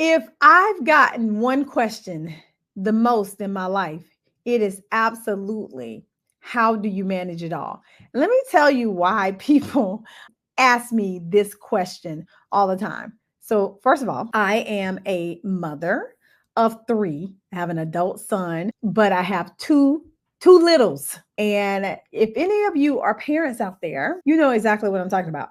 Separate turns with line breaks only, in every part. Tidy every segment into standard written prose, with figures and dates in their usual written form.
If I've gotten one question the most in my life, it is absolutely how do you manage it all? And let me tell you why people ask me this question all the time. So, first of all, I am a mother of three. I have an adult son, but I have two littles. And if any of you are parents out there, you know exactly what I'm talking about.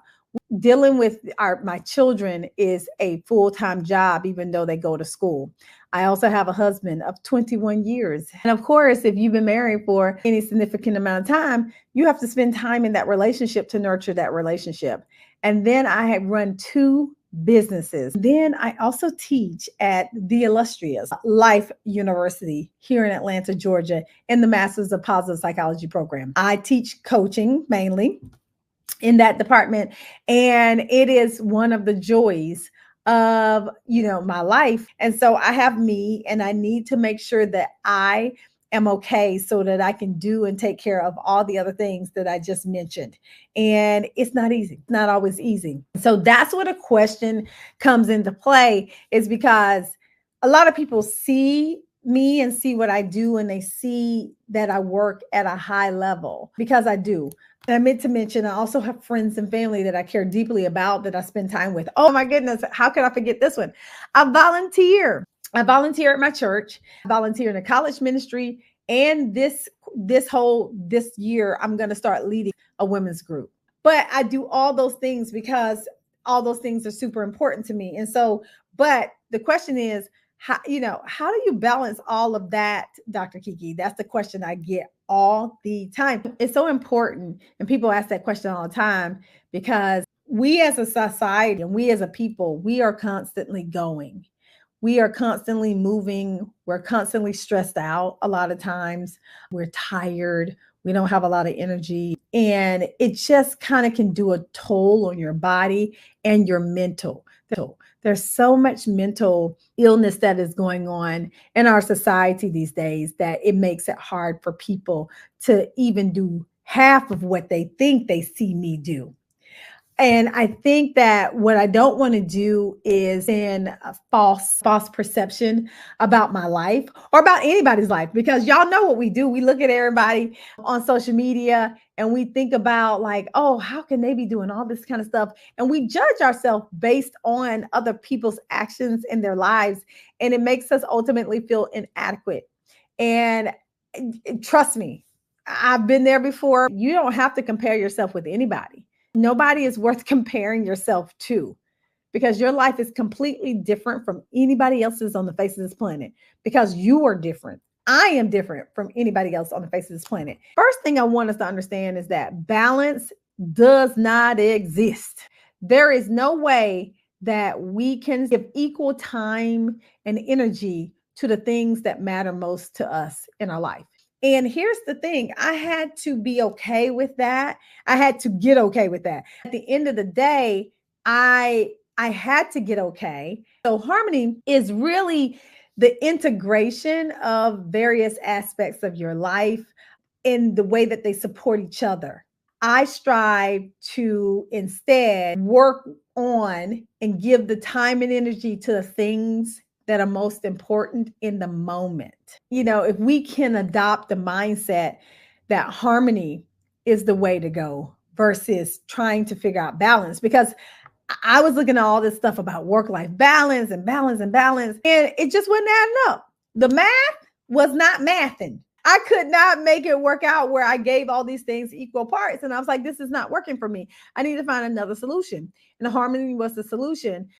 Dealing with my children is a full-time job, even though they go to school. I also have a husband of 21 years. And of course, if you've been married for any significant amount of time, you have to spend time in that relationship to nurture that relationship. And then I have run two businesses. Then I also teach at the illustrious Life University here in Atlanta, Georgia, in the Masters of Positive Psychology program. I teach coaching mainly in that department, and it is one of the joys of my life. And so I have me, and I need to make sure that I am okay so that I can do and take care of all the other things that I just mentioned. And it's not easy, not always easy. So that's what a question comes into play, is because a lot of people see me and see what I do, and they see that I work at a high level, because I do. And I meant to mention, I also have friends and family that I care deeply about, that I spend time with. Oh my goodness, how could I forget this one? I volunteer. I volunteer at my church. I volunteer in the college ministry. And this year, I'm going to start leading a women's group. But I do all those things because all those things are super important to me. And so, but the question is, how do you balance all of that, Dr. Kiki? That's the question I get all the time. It's so important. And people ask that question all the time, because we as a society and we as a people, we are constantly going. We are constantly moving. We're constantly stressed out. A lot of times we're tired. We don't have a lot of energy. And it just kind of can do a toll on your body and your mental. There's so much mental illness that is going on in our society these days that it makes it hard for people to even do half of what they think they see me do. And I think that what I don't want to do is in a false perception about my life or about anybody's life, because y'all know what we do. We look at everybody on social media and we think about like, oh, how can they be doing all this kind of stuff? And we judge ourselves based on other people's actions in their lives. And it makes us ultimately feel inadequate. And trust me, I've been there before. You don't have to compare yourself with anybody. Nobody is worth comparing yourself to, because your life is completely different from anybody else's on the face of this planet, because you are different. I am different from anybody else on the face of this planet. First thing I want us to understand is that balance does not exist. There is no way that we can give equal time and energy to the things that matter most to us in our life. And here's the thing, I had to be okay with that. I had to get okay with that. At the end of the day, I had to get okay. So harmony is really the integration of various aspects of your life in the way that they support each other. I strive to instead work on and give the time and energy to the things that are most important in the moment. If we can adopt the mindset that harmony is the way to go versus trying to figure out balance, because I was looking at all this stuff about work-life balance and balance, and it just wasn't adding up. The math was not mathing. I could not make it work out where I gave all these things equal parts. And I was like, this is not working for me. I need to find another solution. And the harmony was the solution.